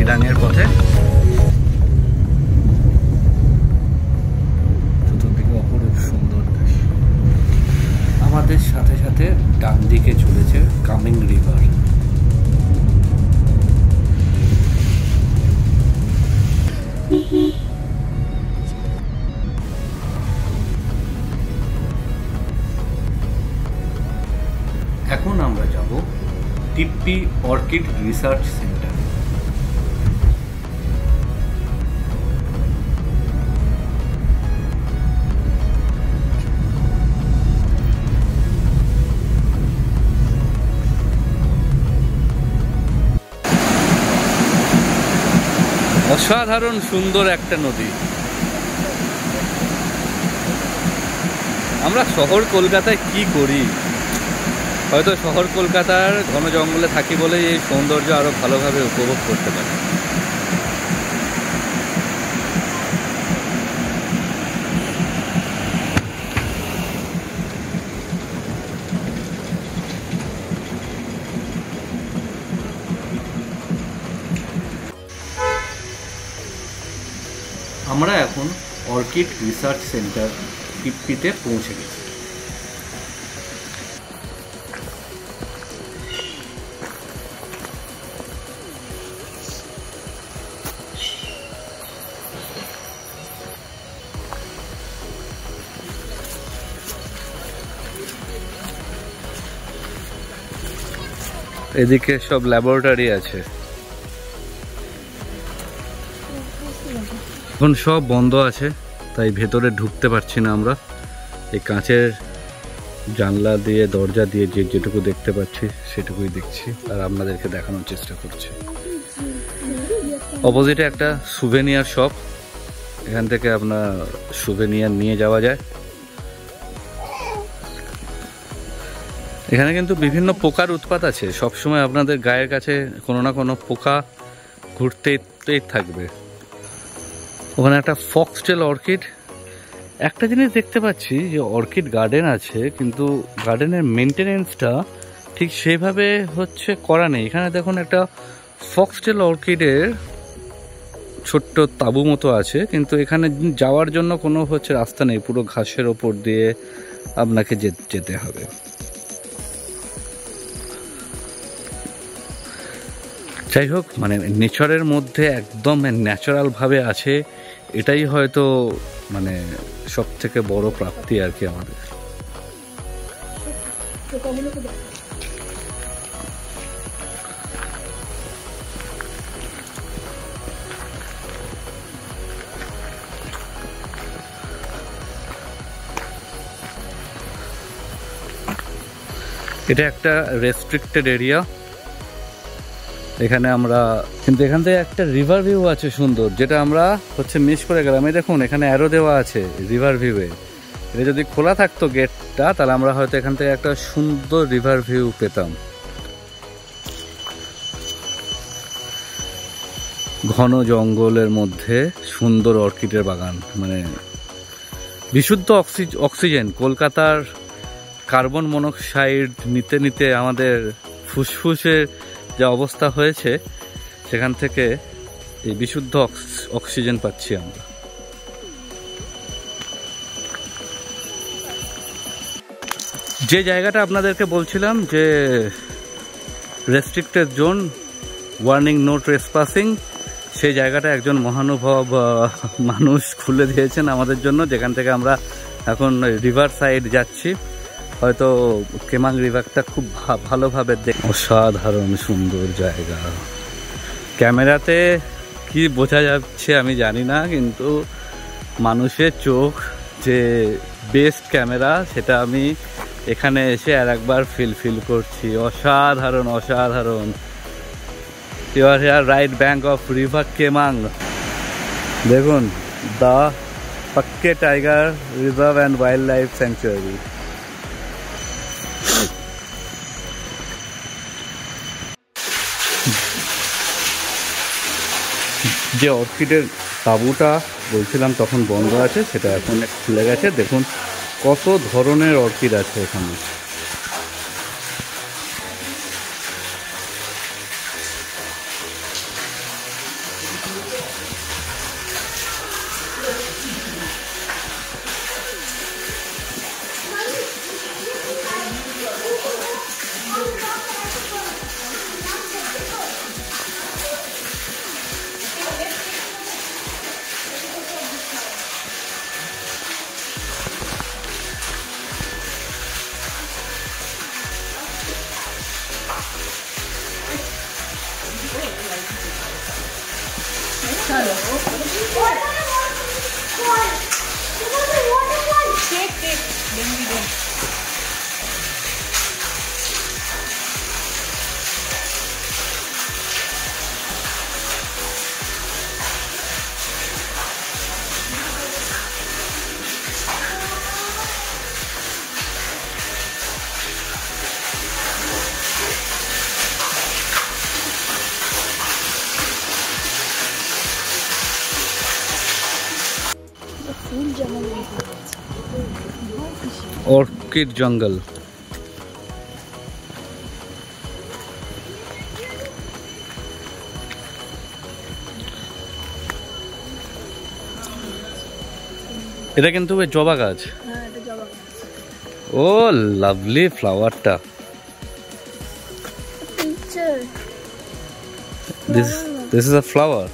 চিরাঙের পথে। চতুর্দিকে অপরূপ সুন্দর দৃশ্য। আমাদের সাথে সাথে ডান দিকে চলেছে কামিং রিভার। এখন আমরা যাব টিপ্পি অর্কিড রিসার্চ সেন্টার। অসাধারণ সুন্দর একটা নদী। আমরা শহর কলকাতায় কি করি? হয়তো শহর কলকাতার ঘন জঙ্গলে থাকি বলেই এই সৌন্দর্য আরো ভালোভাবে উপভোগ করতে পারি। আমরা এখন অর্কিড রিসার্চ সেন্টার টিপ্পিতে পৌঁছে গেছি। এদিকে সব ল্যাবরেটরি আছে। এখন সব বন্ধ আছে, তাই ভেতরে ঢুকতে পারছি না আমরা। এই কাঁচের জানলা দিয়ে দরজা দিয়ে যেটুকু দেখতে পাচ্ছি সেটুকুই দেখছি আর আপনাদেরকে দেখানোর চেষ্টা করছি। অপোজিটে একটা সুভেনিয়ার শপ, এখান থেকে আপনার সুভেনিয়ার নিয়ে যাওয়া যায়। এখানে কিন্তু বিভিন্ন পোকার উৎপাত আছে, সবসময় আপনাদের গায়ের কাছে কোনো না কোনো পোকা ঘুরতেই থাকবে। ওখানে একটা ফক্সটেল অর্কিড। একটা জিনিস দেখতে পাচ্ছি যে অর্কিড গার্ডেন আছে, কিন্তু গার্ডেনের মেনটেনেন্সটা ঠিক সেইভাবে হচ্ছে করা নেই। এখানে দেখুন একটা ফক্সটেল অর্কিডের ছোট্ট তাঁবু মতো আছে, কিন্তু এখানে যাওয়ার জন্য কোনো হচ্ছে রাস্তা নেই, পুরো ঘাসের ওপর দিয়ে আপনাকে যেতে হবে। যাই হোক, মানে নেচারের মধ্যে একদম ন্যাচারালভাবে আছে, এটাই হয়তো মানে সব থেকে বড় প্রাপ্তি আর কি আমাদের। এটা একটা রেস্ট্রিক্টেড এরিয়া। এখানে আমরা কিন্তু এখান থেকে একটা রিভার ভিউ আছে সুন্দর, যেটা আমরা হচ্ছে মিস করে গেলাম। এই দেখুন এখানে অ্যারো দেওয়া আছে রিভার ভিউয়ে। এটা যদি খোলা থাকতো গেটটা, তাহলে আমরা হয়তো এখান থেকে একটা সুন্দর রিভার ভিউ পেতাম। ঘন জঙ্গলের মধ্যে সুন্দর অর্কিডের বাগান, মানে বিশুদ্ধ অক্সিজেন। কলকাতার কার্বন মনোক্সাইড নিতে নিতে আমাদের ফুসফুসের যে অবস্থা হয়েছে, সেখান থেকে এই বিশুদ্ধ অক্সিজেন পাচ্ছি আমরা। যে জায়গাটা আপনাদেরকে বলছিলাম যে রেস্ট্রিক্টেড জোন, ওয়ার্নিং নো ট্রেসপাসিং, সেই জায়গাটা একজন মহানুভব মানুষ খুলে দিয়েছেন আমাদের জন্য, যেখান থেকে আমরা এখন রিভার সাইড যাচ্ছি। হয়তো কেমাং রিভারটা খুব ভালোভাবে অসাধারণ সুন্দর জায়গা। ক্যামেরাতে কি বোঝা যাচ্ছে আমি জানি না, কিন্তু মানুষের চোখ যে বেস্ট ক্যামেরা, সেটা আমি এখানে এসে আর একবার ফিল করছি। অসাধারণ অসাধারণ। You are here right bank of river Kameng. দেখুন, the Pakke tiger reserve and wildlife sanctuary. যে অর্কিডের তাঁবুটা বলছিলাম তখন বন্ধ আছে, সেটা এখন খুলে গেছে। দেখুন কত ধরনের অর্কিড আছে এখানে। অর্কিড জঙ্গল। এটা কিন্তু জবা গাছ। ও lovely ফ্লাওয়ারটা। This is a flower.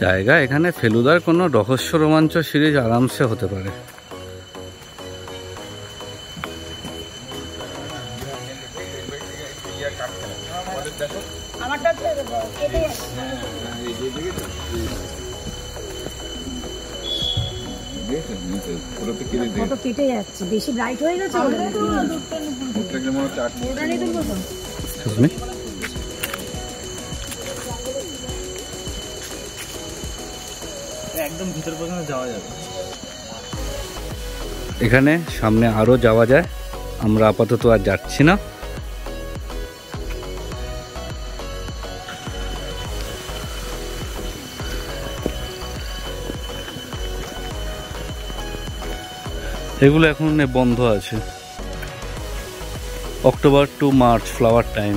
জায়গা এখানে ফেলুদার কোনো রহস্য রোমাঞ্চ সিরিজ আরামসে হতে পারে। কেটে যাচ্ছে, বেশি ব্রাইট হয়ে গেছে। একদম ভিতর পর্যন্ত যাওয়া যাবে। এখানে সামনে আরো যাওয়া যায়, আমরা আপাতত আর যাচ্ছি না। এগুলো এখন বন্ধ আছে। October to March flower time.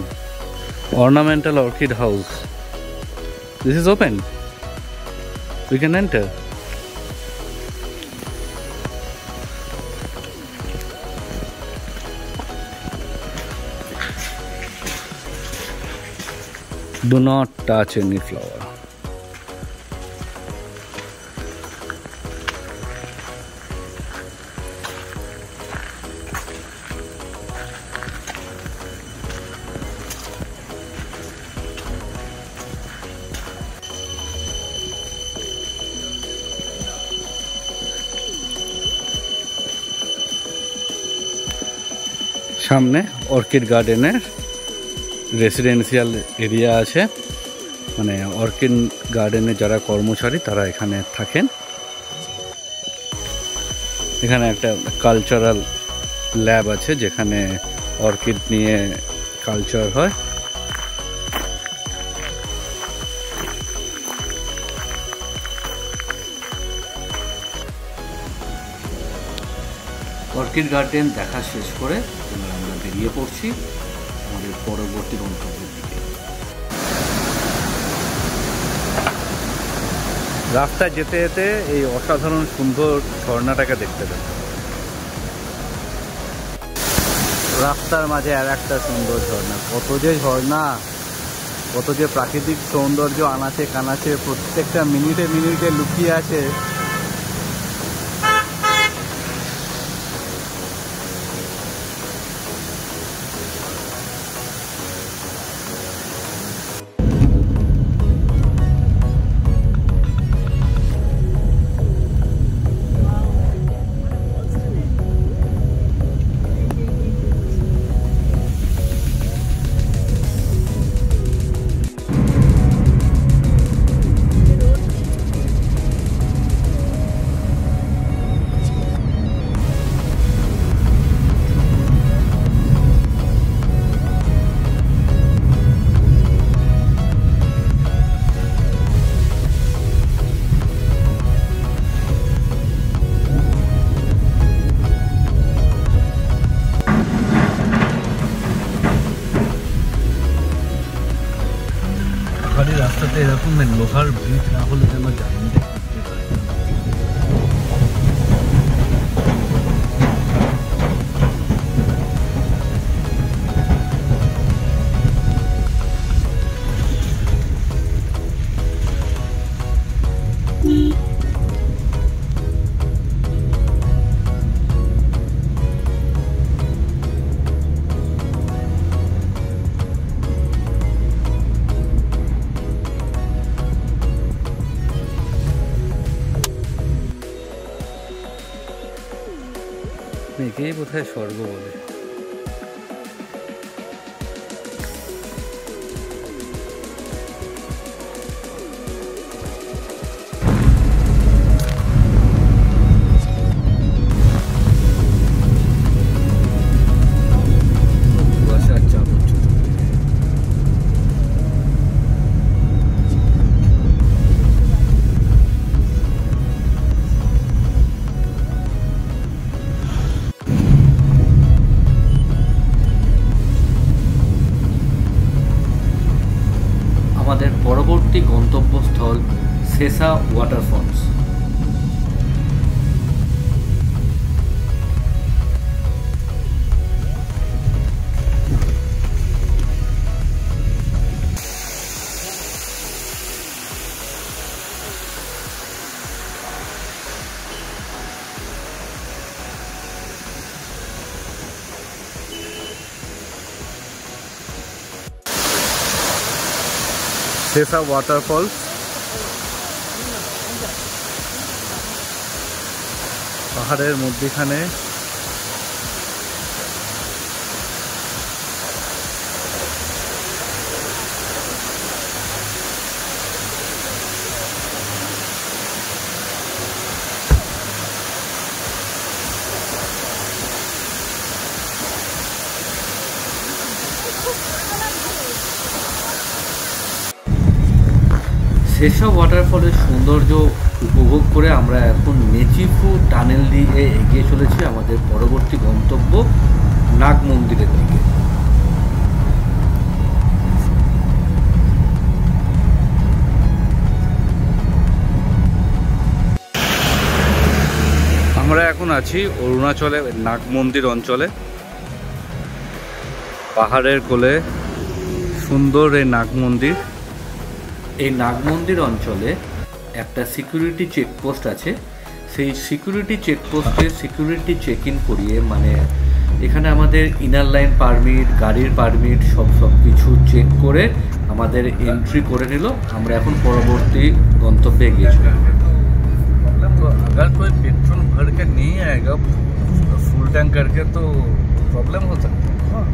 Ornamental orchid house. This is open, we can enter. Do not touch any flower. সামনে অর্কিড গার্ডেনের রেসিডেন্সিয়াল এরিয়া আছে, মানে অর্কিড গার্ডেনে যারা কর্মচারী তারা এখানে থাকেন। এখানে একটা কালচারাল ল্যাব আছে যেখানে অর্কিড নিয়ে কালচার হয়। অর্কিড গার্ডেন দেখা শেষ করে আমরা বেরিয়ে পড়ছি আমাদের পরবর্তী গন্তব্যের দিকে। রাস্তায় যেতে যেতে এই অসাধারণ সুন্দর ঝর্ণাটাকে দেখতে পেলাম। রাস্তার মাঝে আর একটা সুন্দর ঝর্ণা। কত যে ঝর্ণা, কত যে প্রাকৃতিক সৌন্দর্য আনাচে কানাচে প্রত্যেকটা মিনিটে মিনিটে লুকিয়ে আছে। পাহাড়ি রাস্তাতে এরকম লোহার ব্রিজ না হলে যেন জার্নিটা করতে পারে। একেই বোধহয় স্বর্গ বলে। আমাদের পরবর্তী গন্তব্যস্থল সেসা ওয়াটারফলস। সেসা ওয়াটারফলস পাহাড়ের মধ্যখানে। সেসা ওয়াটারফলের সৌন্দর্য উপভোগ করে আমরা এখন মেচিফু টানেল দিয়ে এগিয়ে চলেছি আমাদের পরবর্তী গন্তব্য নাগ মন্দিরের দিকে। আমরা এখন আছি অরুণাচলের নাগ মন্দির অঞ্চলে। পাহাড়ের কোলে সুন্দর এই নাগ মন্দির। এই নাগ মন্দির অঞ্চলে একটা সিকিউরিটি চেকপোস্ট আছে। সেই সিকিউরিটি চেকপোস্টে সিকিউরিটি চেক ইন করিয়ে, মানে এখানে আমাদের ইনার লাইন পারমিট, গাড়ির পারমিট সব কিছু চেক করে আমাদের এন্ট্রি করে নিল। আমরা এখন পরবর্তী গন্তব্যে এগিয়ে চলি। अगर कोई पेट्रोल भर के नहीं आएगा फुल टैंक करके तो प्रॉब्लम हो सकता है।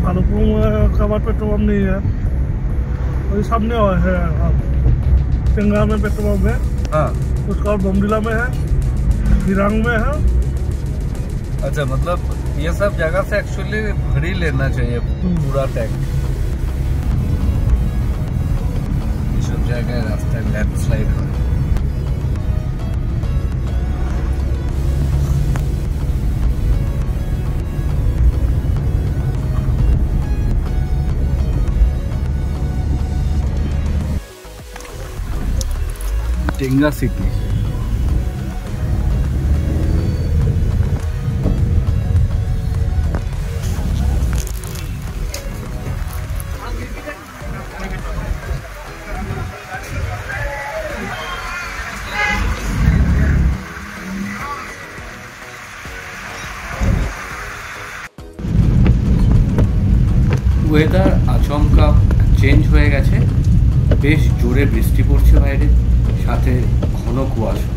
भानुपुर में कवर पेट्रोल पंप नहीं है, वही सामने है टेंगा में पेट्रोल पंप है। हाँ, उसका और बोमडिला में है, दिरांग में है। अच्छा, मतलब ये सब जगह से एक्चुअली भर ही लेना चाहिए पूरा टैंक। ये सब जगह रास्ता लेफ्ट साइड है। टेंगा सिटी ওয়েদার আচমকা চেঞ্জ হয়ে গেছে। বেশ জোরে বৃষ্টি পড়ছে বাইরে, সাথে ঘন কুয়াশা।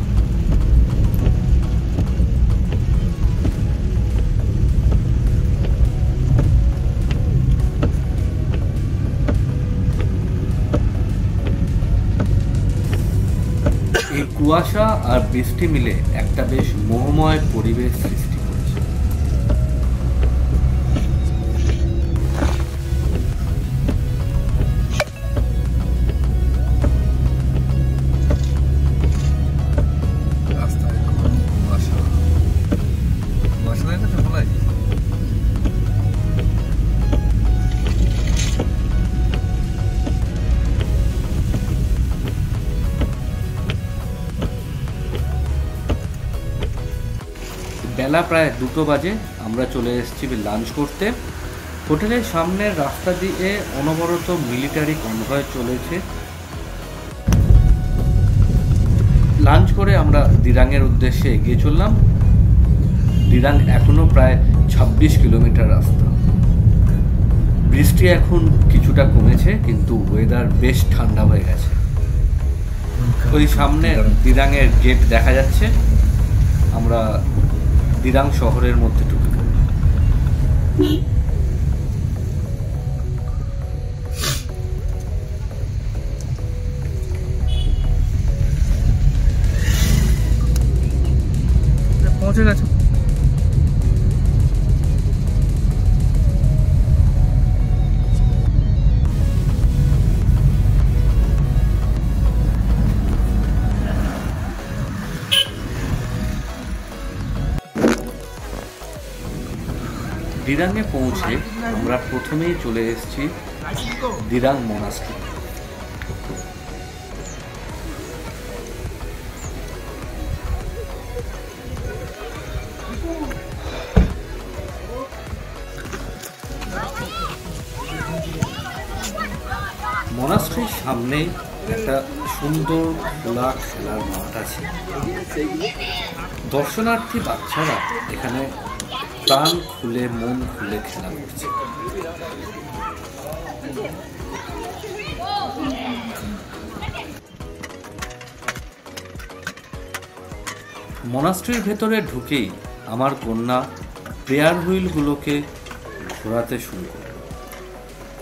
এই কুয়াশা আর বৃষ্টি মিলে একটা বেশ মোহময় পরিবেশ সৃষ্টি করেছে। বেলা প্রায় 2টো বাজে। আমরা চলে এসেছি লাঞ্চ করতে। হোটেলের সামনের রাস্তা দিয়ে অনবরত মিলিটারি কনভয় চলেছে। লাঞ্চ করে আমরা দিরাংয়ের উদ্দেশ্যে এগিয়ে চললাম। দিরাং এখনো প্রায় 26 কিলোমিটার রাস্তা। বৃষ্টি এখন কিছুটা কমেছে, কিন্তু ওয়েদার বেশ ঠান্ডা হয়ে গেছে। ওই সামনে দিরাংয়ের গেট দেখা যাচ্ছে। আমরা দিরাং শহরের মধ্যে ঢুকে পড়ব। পৌঁছে গেছে। দিরাংয়ে পৌঁছে আমরা প্রথমেই চলে এসেছি দিরাং মনাস্ট্রি। মনাস্ট্রির সামনে একটা সুন্দর খোলা খেলার মাঠ আছে। দর্শনার্থী বাচ্চারা এখানে প্রাণ খুলে মন খুলে খেলা করছে। মনাস্ট্রির ভেতরে ঢুকেই আমার কন্যা প্রেয়ার হুইলগুলোকে ঘোরাতে শুরু করল।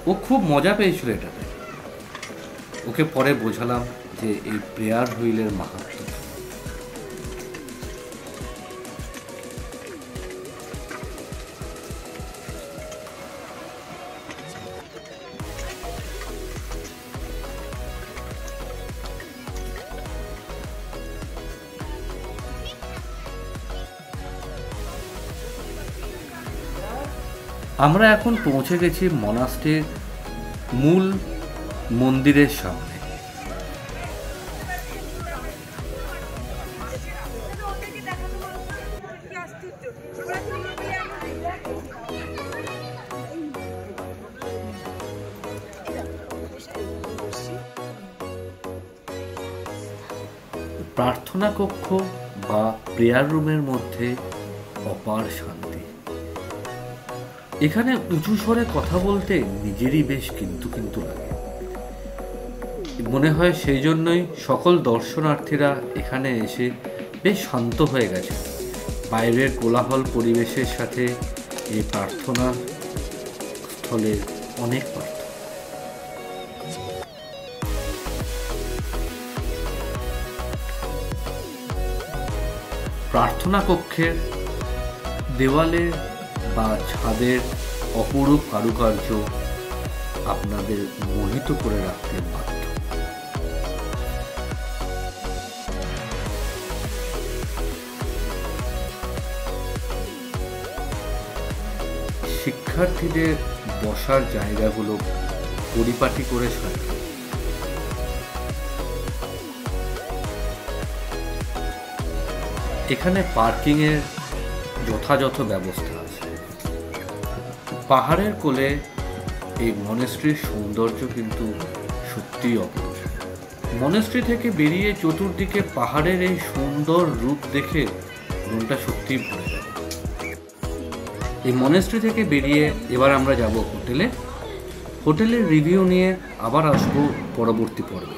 ও খুব মজা পেয়েছিল এটাতে। ওকে পরে বোঝালাম যে এই প্রেয়ার হুইলের মাহাত্ম্য। আমরা এখন পৌঁছে গেছি মনাস্ট্রির মূল মন্দিরের সামনে। প্রার্থনা কক্ষ বা প্রেয়ার রুমের মধ্যে অপার শান্তি। এখানে উঁচু স্বরে কথা বলতে নিজেরই বেশ কিন্তু কিন্তু লাগে। মনে হয় সেই জন্যই সকল দর্শনার্থীরা এখানে এসে বেশ শান্ত হয়ে গেছে। বাইরের কোলাহল পরিবেশের সাথে এই প্রার্থনা স্থলের অনেক পার্থক্য। প্রার্থনা কক্ষের দেওয়ালে বা ছাদের অপরূপ কারুকার্য আপনাদের মোহিত করে রাখতে বাধ্য। শিক্ষার্থীদের বসার জায়গাগুলো পরিপাটি করে সাজানো। এখানে পার্কিংয়ের যথাযথ ব্যবস্থা আছে। পাহাড়ের কোলে এই মনেস্ট্রির সৌন্দর্য কিন্তু সত্যিই অপূর্ব। মনেস্ট্রি থেকে বেরিয়ে চতুর্দিকে পাহাড়ের এই সুন্দর রূপ দেখে মনটা সত্যিই ভরে যায়। এই মনেস্ট্রি থেকে বেরিয়ে এবার আমরা যাব হোটেলে। হোটেলের রিভিউ নিয়ে আবার আসবো পরবর্তী পর্বে।